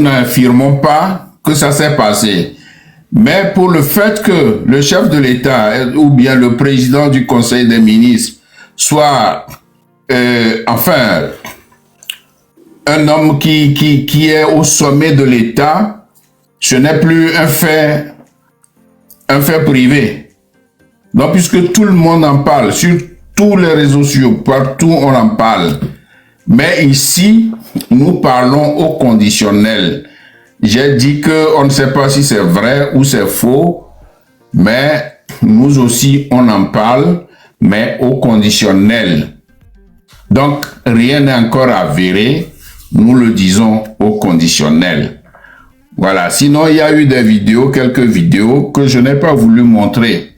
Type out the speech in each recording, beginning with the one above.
n'affirmons pas que ça s'est passé. Mais pour le fait que le chef de l'État ou bien le président du Conseil des ministres soit, enfin, un homme qui est au sommet de l'État, ce n'est plus un fait privé. Donc, puisque tout le monde en parle, sur tous les réseaux sociaux, partout on en parle. Mais ici, nous parlons au conditionnel. J'ai dit qu'on ne sait pas si c'est vrai ou c'est faux, mais nous aussi, on en parle, mais au conditionnel. Donc, rien n'est encore avéré, nous le disons au conditionnel. Voilà, sinon il y a eu des vidéos, quelques vidéos que je n'ai pas voulu montrer.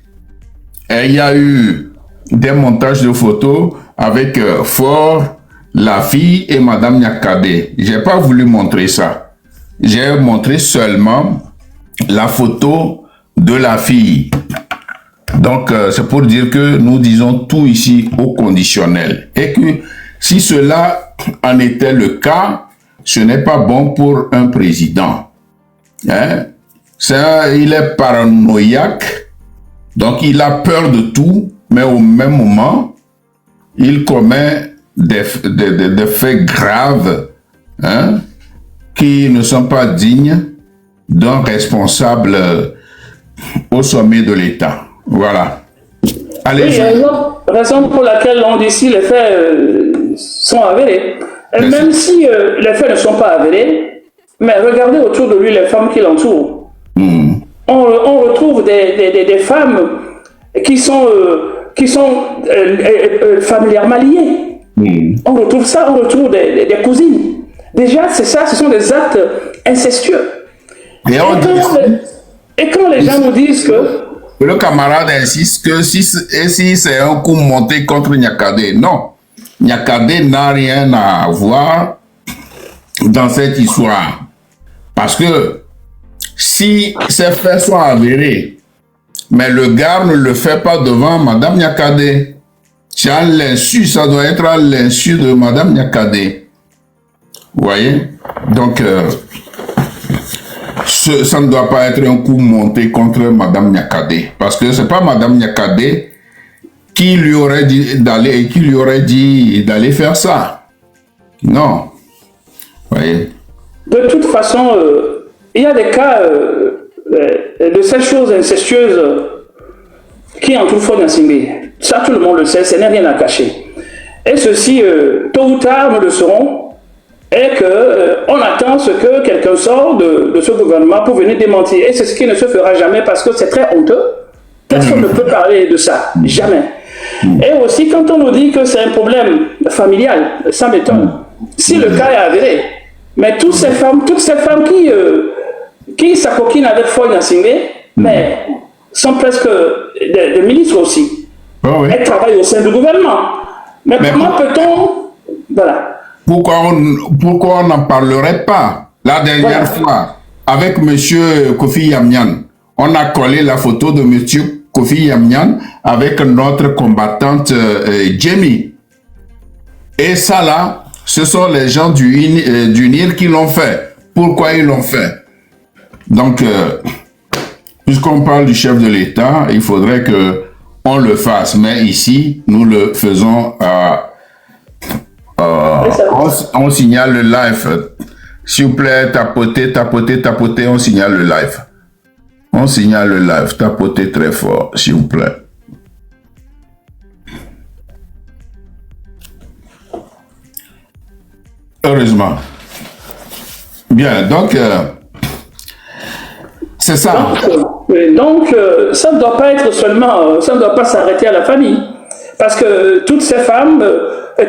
Et il y a eu des montages de photos avec Fort, la fille et Madame Nyakade. J'ai pas voulu montrer ça. J'ai montré seulement la photo de la fille. Donc, c'est pour dire que nous disons tout ici au conditionnel. Et que si cela en était le cas, ce n'est pas bon pour un président. Hein? Il est paranoïaque, donc il a peur de tout, mais au même moment, il commet des faits graves, hein, qui ne sont pas dignes d'un responsable au sommet de l'État. Voilà. Allez, oui, il y a une autre raison pour laquelle on dit si les faits sont avérés. Et même si les faits ne sont pas avérés, mais regardez autour de lui les femmes qui l'entourent. On retrouve des femmes qui sont familièrement liées. On retrouve ça, on retrouve des cousines. Déjà, c'est ça, ce sont des actes incestueux. Et quand les gens nous disent que... Le camarade insiste que si c'est un coup monté contre Nyakade, non. Nyakade n'a rien à voir dans cette histoire. Parce que si ces faits sont avérés, mais le gars ne le fait pas devant Madame Nyakade, c'est à l'insu, ça doit être à l'insu de Madame Nyakade. Vous voyez? Donc, ça ne doit pas être un coup monté contre Madame Nyakade. Parce que c'est pas Madame Nyakade qui lui aurait dit d'aller faire ça. Non. Vous voyez? De toute façon, il y a des cas de ces choses incestueuses qui entourent Faure Gnassingbé. Ça, tout le monde le sait, ce n'est rien à cacher. Et ceci, tôt ou tard, nous le saurons. Et qu'on attend ce que quelqu'un sorte de ce gouvernement pour venir démentir. Et c'est ce qui ne se fera jamais parce que c'est très honteux. Personne ne peut parler de ça. Jamais. Et aussi, quand on nous dit que c'est un problème familial, ça m'étonne. Si le cas est avéré, mais toutes ces femmes qui s'acoquinent avec Faure Gnassingbé, mais sont presque des ministres aussi. Oh oui. Elles travaillent au sein du gouvernement. Mais comment peut-on... Voilà. Pourquoi on n'en parlerait pas? La dernière fois, avec monsieur Kofi Yamyan, on a collé la photo de monsieur Kofi Yamyan avec notre combattante Jamie. Et ça là, ce sont les gens du NIR qui l'ont fait. Pourquoi ils l'ont fait? Donc, puisqu'on parle du chef de l'État, il faudrait que on le fasse. Mais ici, nous le faisons on signale le live. S'il vous plaît, tapotez, on signale le live. On signale le live, tapotez très fort, s'il vous plaît. Heureusement. Bien, donc, c'est ça. Donc, ça ne doit pas être seulement, ça ne doit pas s'arrêter à la famille. Parce que toutes ces femmes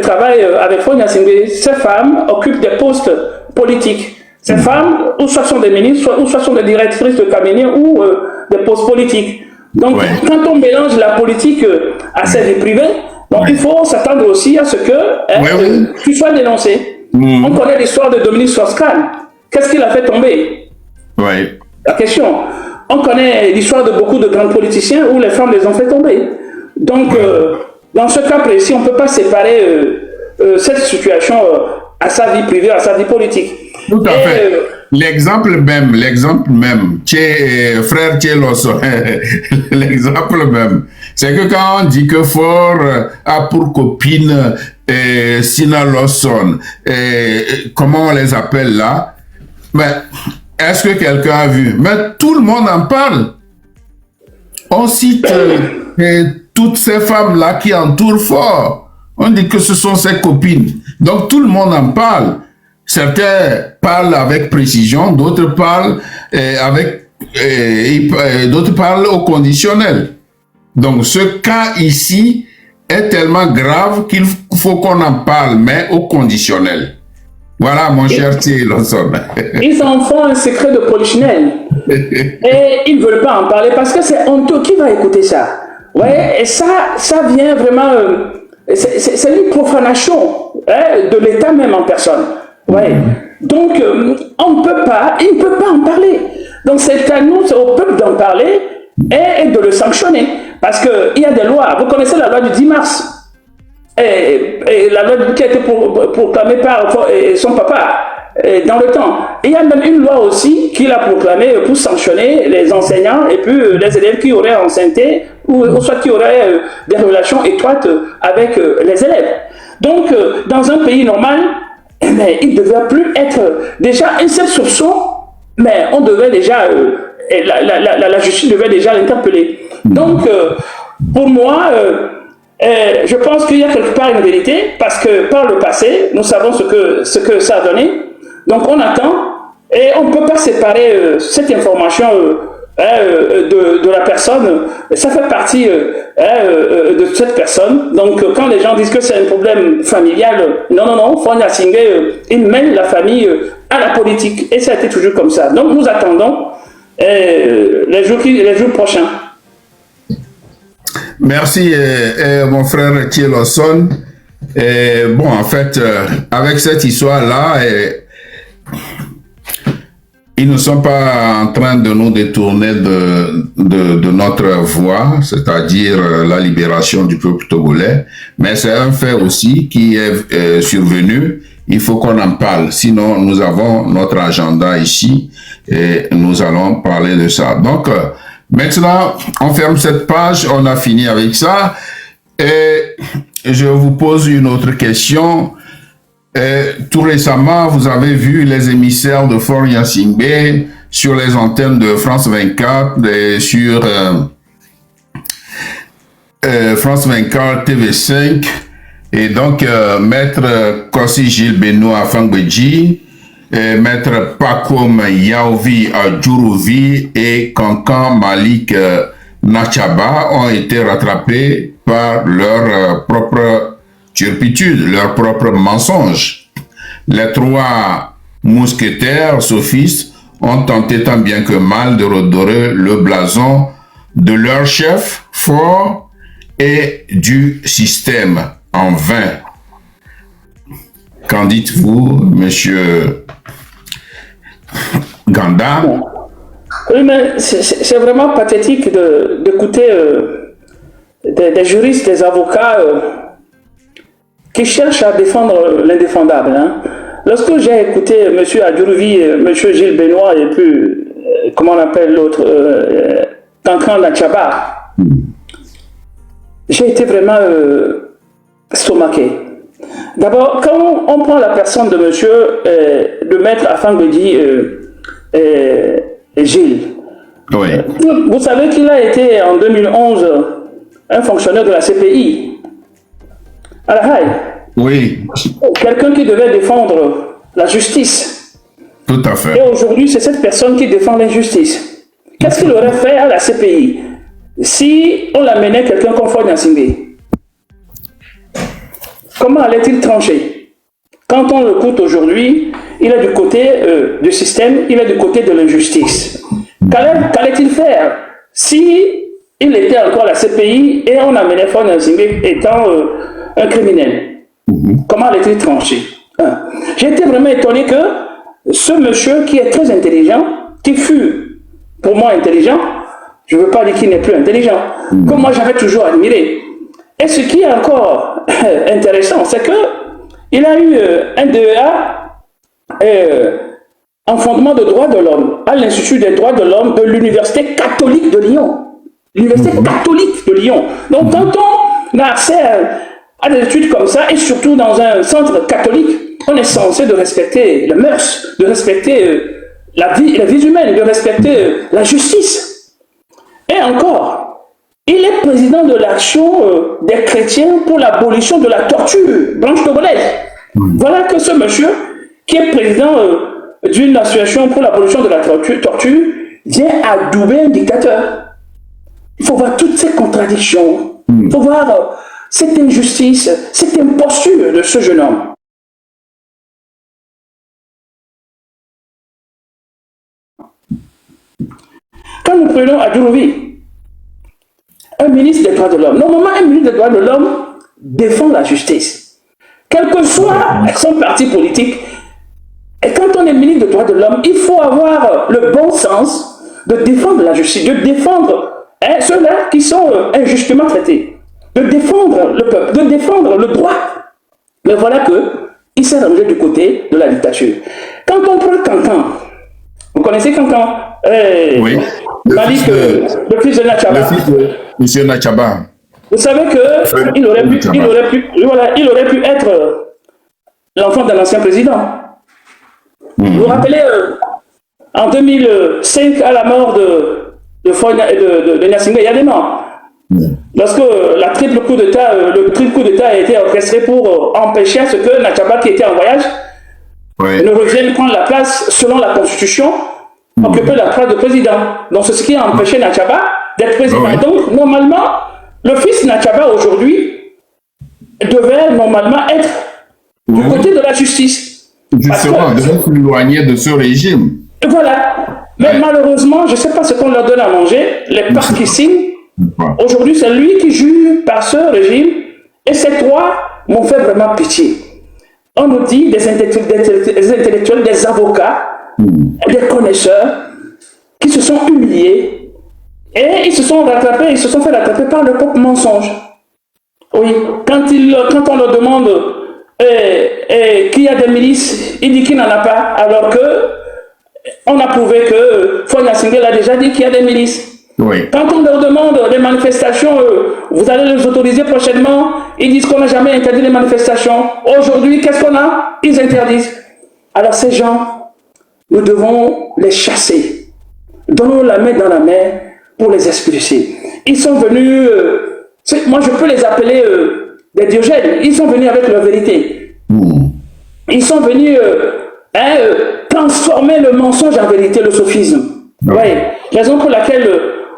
travaillent avec Faure Gnassingbé. Ces femmes occupent des postes politiques. Ces femmes, ou soit sont des ministres, ou soit sont des directrices de cabinet, ou des postes politiques. Donc, quand on mélange la politique à sa vie privée, donc il faut s'attendre aussi à ce que tu sois dénoncé. On connaît l'histoire de Dominique Strauss-Kahn. Qu'est-ce qu'il a fait tomber? La question. On connaît l'histoire de beaucoup de grands politiciens où les femmes les ont fait tomber. Donc, dans ce cas précis, on ne peut pas séparer cette situation à sa vie privée, à sa vie politique. Tout à fait. l'exemple même, frère Tcheloso, l'exemple même, c'est que quand on dit que Fort a pour copine Sina Lawson, comment on les appelle là, mais est-ce que quelqu'un a vu? Mais tout le monde en parle. On cite toutes ces femmes-là qui entourent Fort. On dit que ce sont ses copines. Donc tout le monde en parle. Certains parlent avec précision, d'autres parlent d'autres parlent au conditionnel. Donc ce cas ici est tellement grave qu'il faut qu'on en parle, mais au conditionnel. Voilà, mon cher Thierry Lawson. Ils en font un secret de polichinelle. Et ils ne veulent pas en parler parce que c'est honteux. Qui va écouter ça? Ouais, et ça vient vraiment... c'est une profanation de l'État même en personne. Ouais. Donc, on ne peut pas, il ne peut pas en parler. Donc, c'est à nous, c'est au peuple d'en parler et de le sanctionner. Parce qu'il y a des lois. Vous connaissez la loi du 10 mars. Et la loi qui a été proclamée par son papa dans le temps. Et il y a même une loi aussi qu'il a proclamée pour sanctionner les enseignants et puis les élèves qui auraient enceinté ou soit qui auraient des relations étroites avec les élèves. Donc, dans un pays normal, mais il ne devait plus être déjà un seul soupçon, mais on devait déjà, la justice devait déjà l'interpeller. Donc, pour moi, je pense qu'il y a quelque part une vérité, parce que par le passé, nous savons ce que ça a donné. Donc on attend, et on ne peut pas séparer cette information de la personne. Ça fait partie de cette personne. Donc quand les gens disent que c'est un problème familial, non, Fonya Singé, il mène la famille à la politique. Et ça a été toujours comme ça. Donc nous attendons les jours prochains. Merci, mon frère Thierry Lawson. Bon, en fait, avec cette histoire-là, ils ne sont pas en train de nous détourner de notre voie, c'est-à-dire la libération du peuple togolais, mais c'est un fait aussi qui est survenu. Il faut qu'on en parle, sinon nous avons notre agenda ici et nous allons parler de ça. Donc, maintenant, on ferme cette page, on a fini avec ça. Et je vous pose une autre question. Tout récemment, vous avez vu les émissaires de Fort Gnassingbé sur les antennes de France 24 et sur France 24, TV5. Et donc, Maître Kossi Gilles Benoît Fangbeji, Maître Pakom Yaovi Adjourouvi et Kankan Malik Nachaba ont été rattrapés par leur propre turpitude, leur propre mensonge. Les trois mousquetaires sophistes ont tenté tant bien que mal de redorer le blason de leur chef fort et du système en vain. Qu'en dites-vous, monsieur Ganda? Oui, mais c'est vraiment pathétique d'écouter des juristes, des avocats qui cherchent à défendre l'indéfendable. Hein. Lorsque j'ai écouté M. Adjourouvi, M. Gilles Benoît et puis, comment on appelle l'autre, Kankan Nachaba, j'ai été vraiment stomaqué. D'abord, quand on prend la personne de monsieur, de maître Afangbeji Gilles, oui. Vous savez qu'il a été en 2011 un fonctionnaire de la CPI à La Haye. Oui. Quelqu'un qui devait défendre la justice. Tout à fait. Et aujourd'hui, c'est cette personne qui défend l'injustice. Qu'est-ce qu'il aurait fait à la CPI si on l'amenait quelqu'un comme Fort Gnassingbé? Comment allait-il trancher? Quand on l'écoute aujourd'hui, il est du côté du système, il est du côté de l'injustice. Qu'allait-il faire si il était encore à la CPI et on amenait Fort Gnassingbé étant un criminel? Comment allait-il trancher? J'ai été vraiment étonné que ce monsieur qui est très intelligent, qui fut pour moi intelligent, je ne veux pas dire qu'il n'est plus intelligent, que moi j'avais toujours admiré. Et ce qui est encore intéressant, c'est que il a eu un DEA en fondement de droits de l'homme à l'Institut des droits de l'homme de l'Université catholique de Lyon. L'Université catholique de Lyon. Donc, quand on a accès à des études comme ça, et surtout dans un centre catholique, on est censé de respecter les mœurs, de respecter la vie humaine, de respecter la justice. Et encore, il est président de l'action des chrétiens pour l'abolition de la torture, Blanche Togolaise. Voilà que ce monsieur, qui est président d'une association pour l'abolition de la torture, vient adouber un dictateur. Il faut voir toutes ces contradictions. Il faut voir cette injustice, cette imposture de ce jeune homme. Quand nous prenons Adjourovi, un ministre des droits de l'homme, normalement un ministre des droits de l'homme défend la justice. Quel que soit son parti politique, et quand on est ministre des droits de l'homme, il faut avoir le bon sens de défendre la justice, de défendre ceux-là qui sont injustement traités, de défendre le peuple, de défendre le droit. Mais voilà qu'il s'est rangé du côté de la dictature. Quand on prend Cancan, vous connaissez Cancan? Oui. Le fils de Nachaba. Le fils de M. Nachaba. Vous savez qu'il aurait pu être l'enfant d'un ancien président. Vous vous rappelez, en 2005, à la mort de Gnassingbé Yadema, lorsque le triple coup d'État a été orchestré pour empêcher à ce que Nachaba, qui était en voyage, ne revienne prendre la place selon la Constitution, occuper la place de président. Donc, c'est ce qui a empêché Nachaba d'être président. Donc, normalement, le fils Nachaba, aujourd'hui, devait normalement être du côté de la justice. Justement, devait s'éloigner de ce régime. Voilà. Mais malheureusement, je ne sais pas ce qu'on leur donne à manger, les parquissines. Aujourd'hui, c'est lui qui juge par ce régime. Et ces trois m'ont fait vraiment pitié. On nous dit des intellectuels, des avocats, des connaisseurs qui se sont humiliés et ils se sont fait rattraper par le propre mensonge. Oui, quand on leur demande qu'il y a des milices, il dit qu'il n'en a pas, alors que on a prouvé que Fonya Singel a déjà dit qu'il y a des milices. Oui. Quand on leur demande des manifestations, vous allez les autoriser prochainement, ils disent qu'on n'a jamais interdit les manifestations. Aujourd'hui, qu'est-ce qu'on a? Ils interdisent. Alors ces gens, nous devons les chasser. Donnons la main dans la main pour les expulser. Ils sont venus, moi je peux les appeler des Diogènes, ils sont venus avec leur vérité. Ils sont venus transformer le mensonge en vérité, le sophisme. Raison pour laquelle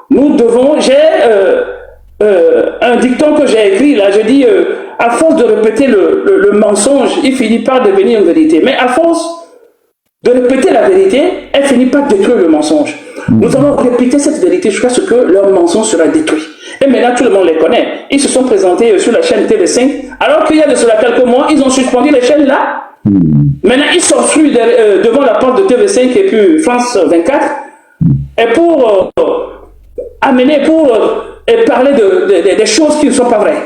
nous devons, j'ai un dicton que j'ai écrit là, je dis, à force de répéter le mensonge, il finit par devenir une vérité. Mais à force de répéter la vérité, elle finit par détruire le mensonge. Nous allons répéter cette vérité jusqu'à ce que leur mensonge sera détruit. Et maintenant, tout le monde les connaît. Ils se sont présentés sur la chaîne TV5, alors qu'il y a de cela quelques mois, ils ont suspendu les chaînes là. Maintenant, ils sont fruits devant la porte de TV5 et puis France 24, et pour parler des choses qui ne sont pas vraies.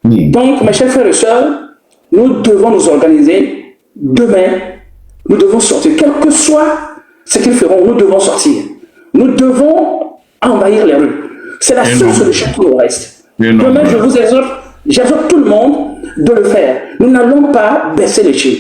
Donc, mes chers frères et sœurs, nous devons nous organiser. Demain, nous devons sortir. Quel que soit ce qu'ils feront, nous devons sortir. Nous devons envahir les rues. C'est la seule solution qui nous reste. Demain, j'exhorte tout le monde de le faire. Nous n'allons pas baisser les chiens.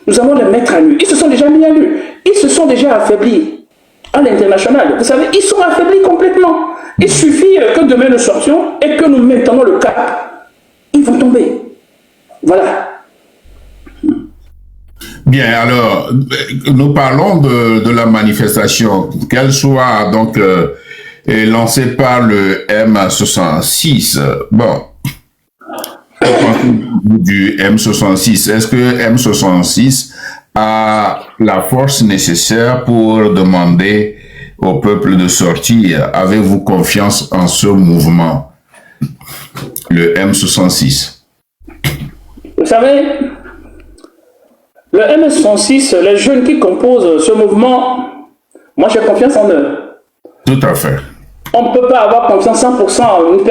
Nous allons les mettre à nu. Ils se sont déjà mis à nu. Ils se sont déjà affaiblis à l'international. Vous savez, ils sont affaiblis complètement. Il suffit que demain nous sortions et que nous maintenons le cap. Ils vont tomber. Voilà. Bien, alors, nous parlons de la manifestation, qu'elle soit donc lancée par le M66. Bon, du M66, est-ce que M66 a la force nécessaire pour demander au peuple de sortir? Avez-vous confiance en ce mouvement, le M66? Vous savez, le M66, les jeunes qui composent ce mouvement, moi j'ai confiance en eux. Tout à fait. On ne peut pas avoir confiance 100% en une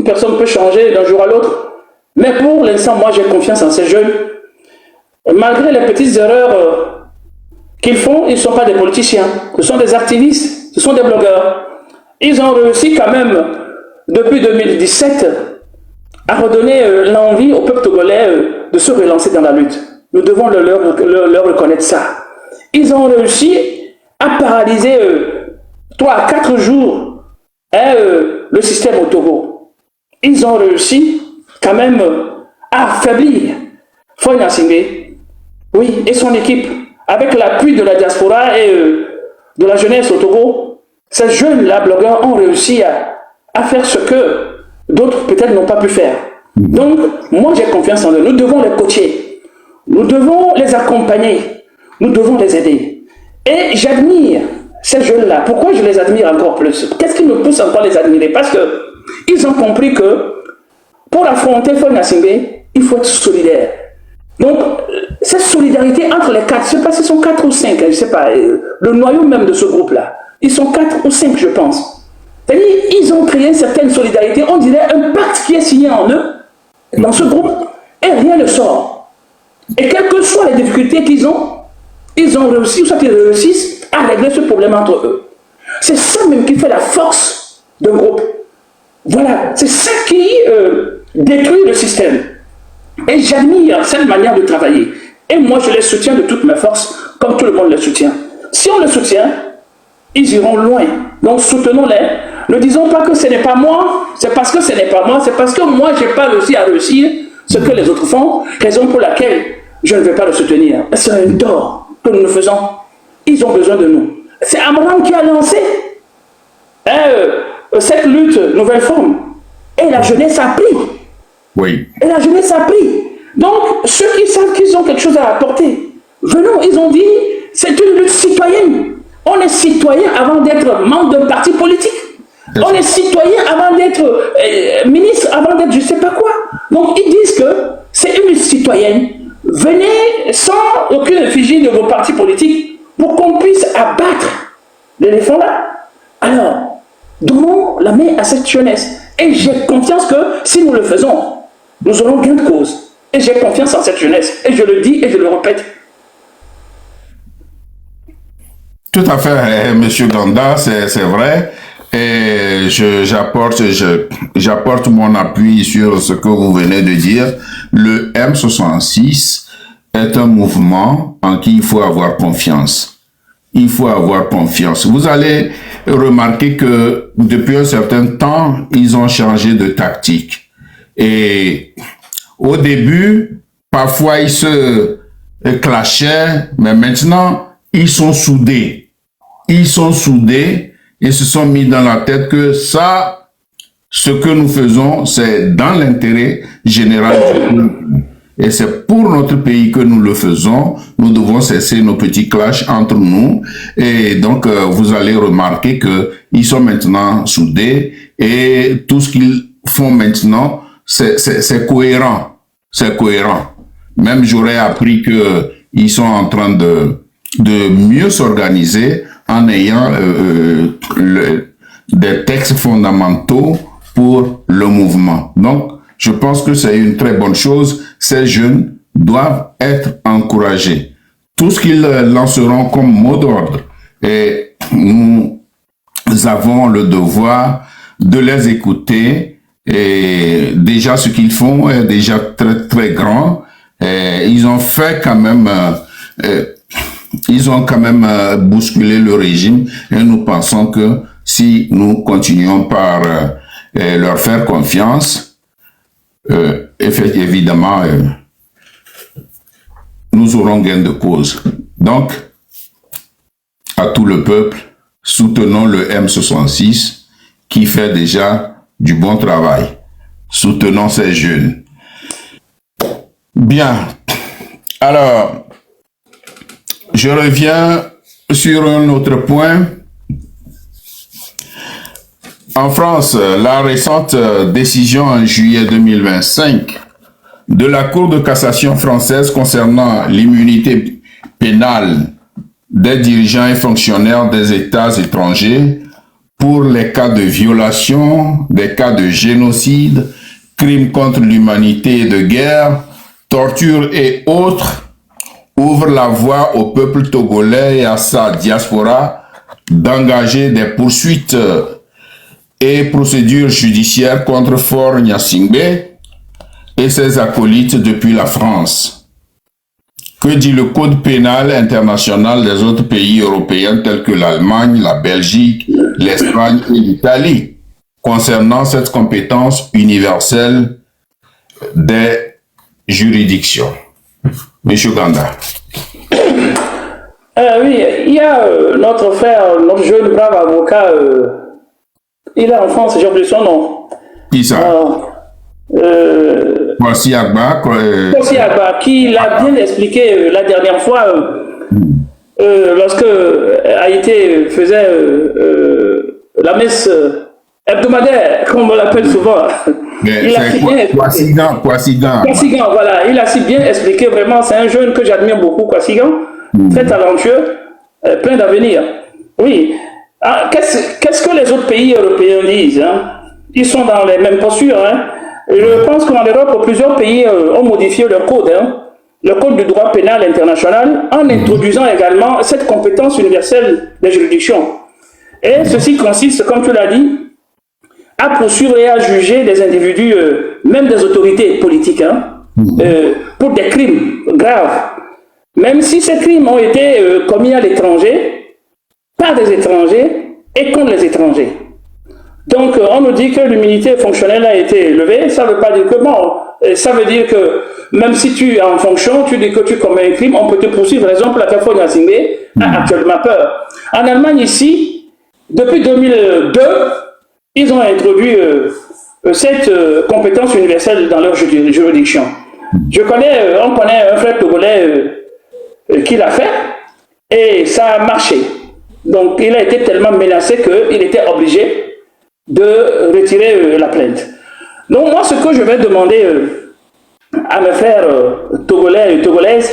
personne peut changer d'un jour à l'autre. Mais pour l'instant, moi j'ai confiance en ces jeunes. Malgré les petites erreurs qu'ils font, ils ne sont pas des politiciens, ce sont des activistes, ce sont des blogueurs. Ils ont réussi quand même, depuis 2017, à redonner l'envie au peuple togolais de se relancer dans la lutte. Nous devons leur reconnaître ça. Ils ont réussi à paralyser 3 à 4 jours le système au Togo. Ils ont réussi quand même à affaiblir Faure Gnassingbé, oui, et son équipe, avec l'appui de la diaspora et de la jeunesse au Togo. Ces jeunes-là, blogueurs, ont réussi à faire ce que d'autres peut-être n'ont pas pu faire. Donc, moi j'ai confiance en eux. Nous devons les coacher. Nous devons les accompagner. Nous devons les aider. Et j'admire ces jeunes-là. Pourquoi je les admire encore plus? Qu'est-ce qui me pousse encore à les admirer? Parce qu'ils ont compris que pour affronter Faure Gnassingbé, il faut être solidaire. Donc, cette solidarité entre les 4, je ne sais pas si ce sont 4 ou 5, je ne sais pas, le noyau même de ce groupe-là, ils sont 4 ou 5, je pense. C'est-à-dire, ils ont créé une certaine solidarité, on dirait un pacte qui est signé en eux, dans ce groupe, et rien ne sort. Et quelles que soient les difficultés qu'ils ont réussi, ou soit ils réussissent à régler ce problème entre eux. C'est ça même qui fait la force d'un groupe. Voilà, c'est ça qui détruit le système. Et j'admire cette manière de travailler. Et moi, je les soutiens de toute ma force, comme tout le monde les soutient. Si on les soutient, ils iront loin. Donc soutenons-les. Ne disons pas que ce n'est pas moi, c'est parce que ce n'est pas moi, c'est parce que moi, je n'ai pas réussi à réussir ce que les autres font, raison pour laquelle je ne vais pas le soutenir. C'est un tort que nous faisons. Ils ont besoin de nous. C'est Amram qui a lancé cette lutte nouvelle forme. Et la jeunesse a pris. Oui. Et la jeunesse a pris. Donc, ceux qui savent qu'ils ont quelque chose à apporter, venons, ils ont dit, c'est une lutte citoyenne. On est citoyen avant d'être membre d'un parti politique. On est citoyen avant d'être ministre, avant d'être je ne sais pas quoi. Donc, ils disent que c'est une lutte citoyenne. Venez sans aucune effigie de vos partis politiques pour qu'on puisse abattre l'éléphant là. Alors, donnons la main à cette jeunesse. Et j'ai confiance que si nous le faisons, nous aurons gain de cause. Et j'ai confiance en cette jeunesse. Et je le dis et je le répète. Tout à fait, Monsieur Ganda, c'est vrai. Et j'apporte mon appui sur ce que vous venez de dire. Le M66 est un mouvement en qui il faut avoir confiance. Il faut avoir confiance. Vous allez remarquer que depuis un certain temps, ils ont changé de tactique. Et au début, parfois ils se clashaient, mais maintenant, ils sont soudés. Ils sont soudés et se sont mis dans la tête que ça, ce que nous faisons, c'est dans l'intérêt général du peuple. Et c'est pour notre pays que nous le faisons. Nous devons cesser nos petits clashs entre nous. Et donc, vous allez remarquer que ils sont maintenant soudés et tout ce qu'ils font maintenant, c'est cohérent. C'est cohérent. Même j'aurais appris que ils sont en train de mieux s'organiser en ayant des textes fondamentaux pour le mouvement. Donc, je pense que c'est une très bonne chose. Ces jeunes doivent être encouragés. Tout ce qu'ils lanceront comme mot d'ordre, et nous avons le devoir de les écouter. Et déjà, ce qu'ils font est déjà très, très grand. Et ils ont fait quand même... ils ont quand même bousculé le régime et nous pensons que si nous continuons par leur faire confiance, évidemment, nous aurons gain de cause. Donc, à tout le peuple, soutenons le M66 qui fait déjà du bon travail. Soutenons ces jeunes. Bien. Alors, je reviens sur un autre point. En France, la récente décision en juillet 2025 de la Cour de cassation française concernant l'immunité pénale des dirigeants et fonctionnaires des États étrangers pour les cas de violation, des cas de génocide, crimes contre l'humanité et de guerre, torture et autres, ouvre la voie au peuple togolais et à sa diaspora d'engager des poursuites et procédures judiciaires contre Faure Gnassingbé et ses acolytes depuis la France. Que dit le Code pénal international des autres pays européens tels que l'Allemagne, la Belgique, l'Espagne et l'Italie concernant cette compétence universelle des juridictions? Monsieur Ganda. Oui, il y a notre frère, notre jeune brave avocat, il est en France, j'ai oublié son nom. Qui ça? Kwasi Agba. Kwasi Agba, qui l'a bien expliqué la dernière fois, lorsque Haïti faisait la messe hebdomadaire, comme on l'appelle souvent. Il a si bien expliqué. Kwasigan, voilà, il a si bien expliqué, vraiment, c'est un jeune que j'admire beaucoup, Kwasigan, très talentueux, plein d'avenir. Oui. Qu'est-ce que les autres pays européens disent, hein? Ils sont dans les mêmes postures. Hein? Je pense qu'en Europe, plusieurs pays ont modifié leur code, hein? Le code du droit pénal international, en introduisant également cette compétence universelle des juridictions. Et ceci consiste, comme tu l'as dit, à poursuivre et à juger des individus, même des autorités politiques, hein, pour des crimes graves. Même si ces crimes ont été commis à l'étranger, par des étrangers et contre les étrangers. Donc, on nous dit que l'immunité fonctionnelle a été élevée. Ça ne veut pas dire que bon. Ça veut dire que même si tu es en fonction, tu dis que tu commets un crime, on peut te poursuivre. Par exemple, la Faure Gnassingbé a actuellement peur. En Allemagne, ici, depuis 2002, ils ont introduit cette compétence universelle dans leur juridiction. On connaît un frère togolais qui l'a fait et ça a marché. Donc, il a été tellement menacé qu'il était obligé de retirer la plainte. Donc, moi, ce que je vais demander à mes frères togolais et togolaises,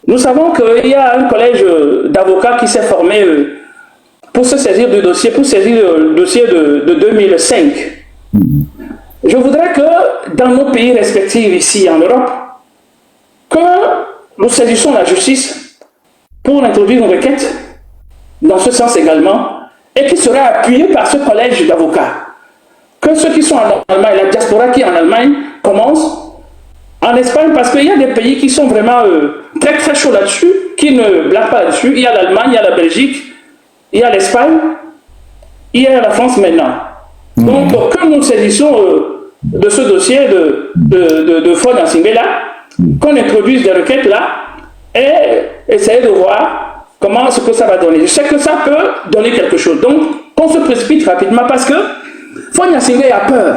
nous savons qu'il y a un collège d'avocats qui s'est formé pour se saisir du dossier, pour saisir le dossier de 2005. Je voudrais que dans nos pays respectifs ici en Europe, que nous saisissions la justice pour introduire une requête dans ce sens également, et qui sera appuyé par ce collège d'avocats. Que ceux qui sont en Allemagne, la diaspora qui est en Allemagne, commence en Espagne, parce qu'il y a des pays qui sont vraiment très très chauds là-dessus, qui ne blaguent pas là-dessus. Il y a l'Allemagne, il y a la Belgique, il y a l'Espagne, il y a la France maintenant. Donc, que nous saisissions de ce dossier de Faure Gnassingbé là, qu'on introduise des requêtes là, et essayer de voir comment ce que ça va donner. Je sais que ça peut donner quelque chose. Donc, qu'on se précipite rapidement parce que Faure Gnassingbé a peur.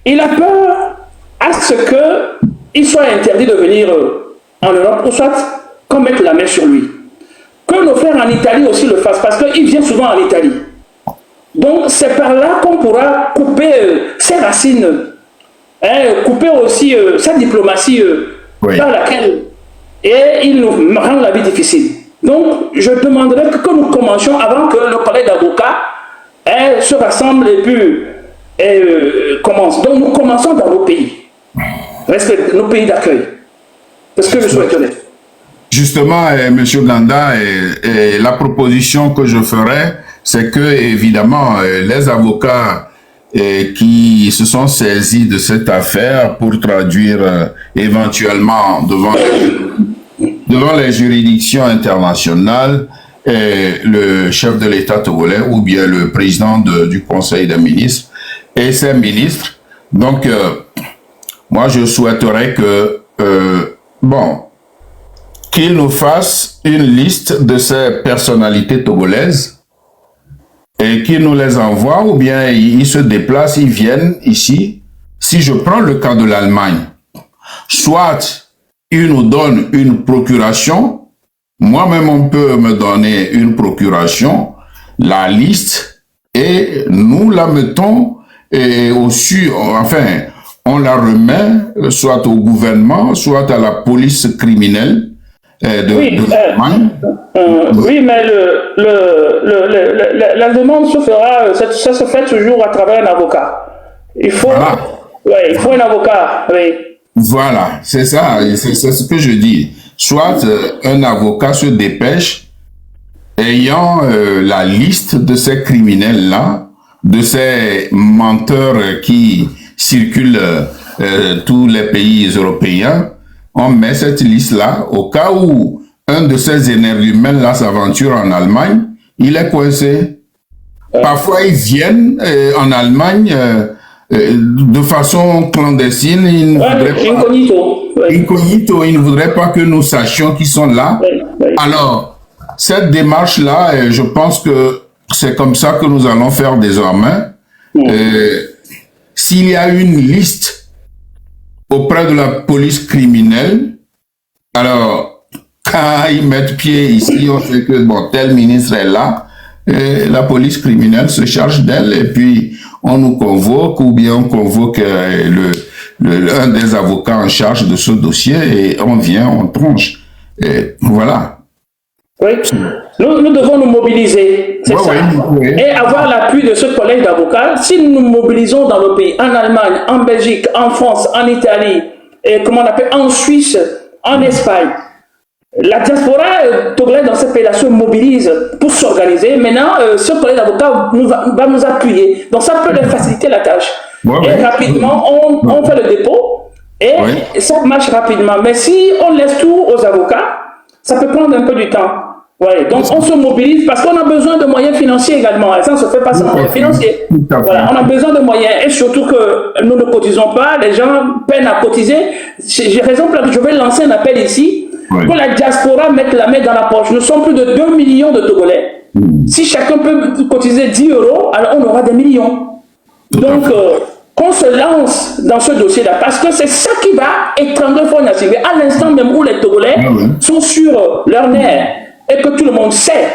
Il a peur à ce qu'il soit interdit de venir en Europe ou soit qu'on mette la main sur lui. Que nos frères en Italie aussi le fassent parce qu'il vient souvent en Italie. Donc, c'est par là qu'on pourra couper ses racines, hein, couper aussi sa diplomatie dans laquelle il nous rend la vie difficile. Donc, je demanderais que nous commencions avant que le collège d'avocats se rassemble et puis commence. Donc, nous commençons dans nos pays, nos pays d'accueil. C'est ce que je souhaiterais. Justement, M. Ganda, la proposition que je ferais, c'est que, évidemment, les avocats qui se sont saisis de cette affaire pour traduire éventuellement devant les juridictions internationales, le chef de l'État togolais ou bien le président du Conseil des ministres et ses ministres. Donc, moi, je souhaiterais que, qu'il nous fasse une liste de ces personnalités togolaises et qu'il nous les envoie ou bien ils se déplacent, ils viennent ici. Si je prends le cas de l'Allemagne, soit il nous donne une procuration, moi-même on peut me donner une procuration, la liste, et nous la mettons on la remet soit au gouvernement, soit à la police criminelle de l'Allemagne. Oui, mais la demande se fera, ça se fait toujours à travers un avocat. Il faut un avocat, oui. Voilà, c'est ça, c'est ce que je dis. soit un avocat se dépêche ayant la liste de ces criminels-là, de ces menteurs qui circulent tous les pays européens. On met cette liste-là au cas où un de ces énergumènes-là s'aventure en Allemagne, il est coincé. Parfois, ils viennent en Allemagne de façon clandestine. Ils ne voudraient pas, incognito, ils ne voudraient pas que nous sachions qu'ils sont là. Alors, cette démarche-là, je pense que c'est comme ça que nous allons faire désormais. S'il y a une liste auprès de la police criminelle, alors, quand ils mettent pied ici, on sait que bon, tel ministre est là, et la police criminelle se charge d'elle, et puis on nous convoque, ou bien on convoque un des avocats en charge de ce dossier, et on vient, on tranche. Et voilà. Oui, nous devons nous mobiliser, c'est ça. Oui. Et avoir l'appui de ce collège d'avocats. Si nous nous mobilisons dans le pays, en Allemagne, en Belgique, en France, en Italie, et comment on appelle, en Suisse, en Espagne, la diaspora togolaise dans ces pays-là se mobilise pour s'organiser. Maintenant, ce collège d'avocats va nous appuyer. Donc ça peut leur faciliter la tâche. Et rapidement, on fait le dépôt et ça marche rapidement. Mais si on laisse tout aux avocats, ça peut prendre un peu du temps. Ouais, donc on se mobilise parce qu'on a besoin de moyens financiers également. Ça ne se fait pas sans moyens financiers. Voilà, on a besoin de moyens et surtout que nous ne cotisons pas, les gens peinent à cotiser. J'ai raison, je vais lancer un appel ici que la diaspora mette la main dans la poche. Nous sommes plus de 2 millions de Togolais. Si chacun peut cotiser 10 €, alors on aura des millions. Donc, qu'on se lance dans ce dossier-là, parce que c'est ça qui va étrangler Faure Gnassingbé à l'instant même où les Togolais sont sur leur nerf et que tout le monde sait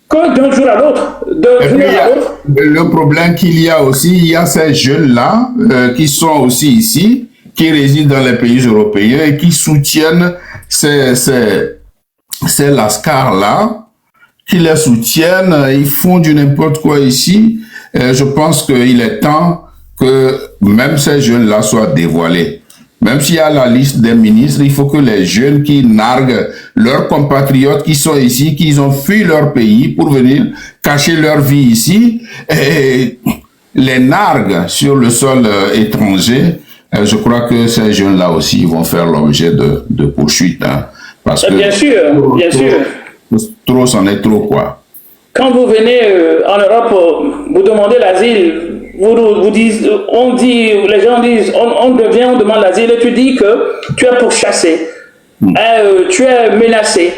que d'un jour à l'autre, le problème qu'il y a aussi, il y a ces jeunes-là qui sont aussi ici, qui résident dans les pays européens et qui soutiennent ces lascars-là, qui les soutiennent, ils font du n'importe quoi ici. Je pense qu'il est temps que même ces jeunes-là soient dévoilés. Même s'il y a la liste des ministres, il faut que les jeunes qui narguent leurs compatriotes qui sont ici, qui ont fui leur pays pour venir cacher leur vie ici, et les narguent sur le sol étranger, je crois que ces jeunes-là aussi vont faire l'objet de poursuites. Hein, parce que bien sûr. Trop, c'en est trop, quoi. Quand vous venez en Europe, vous demandez l'asile, les gens disent, on demande l'asile et tu dis que tu es pourchassé, tu es menacé,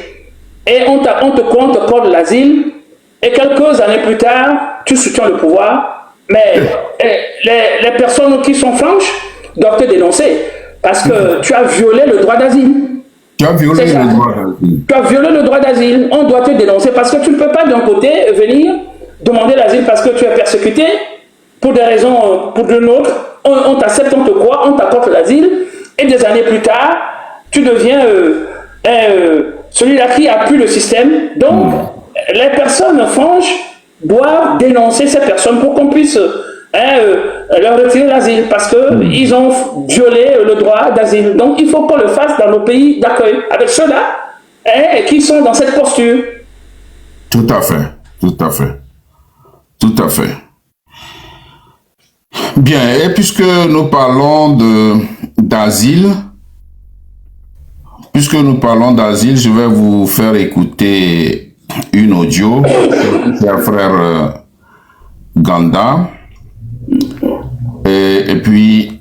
et on te compte l'asile, et quelques années plus tard, tu soutiens le pouvoir, mais les personnes qui sont franches doivent te dénoncer, parce que tu as violé le droit d'asile. Tu as violé le droit d'asile. Tu as violé le droit d'asile. On doit te dénoncer parce que tu ne peux pas d'un côté venir demander l'asile parce que tu es persécuté pour des raisons, pour de l'autre. On t'accepte, on te croit, on t'apporte l'asile. Et des années plus tard, tu deviens celui-là qui appuie le système. Donc, les personnes franches doivent dénoncer ces personnes pour qu'on puisse leur retirer l'asile parce qu'ils ont violé le droit d'asile. Donc il faut qu'on le fasse dans nos pays d'accueil avec ceux-là qui sont dans cette posture. Tout à fait, tout à fait, tout à fait. Bien, et puisque nous parlons d'asile, je vais vous faire écouter une audio de frère Ganda. Et puis,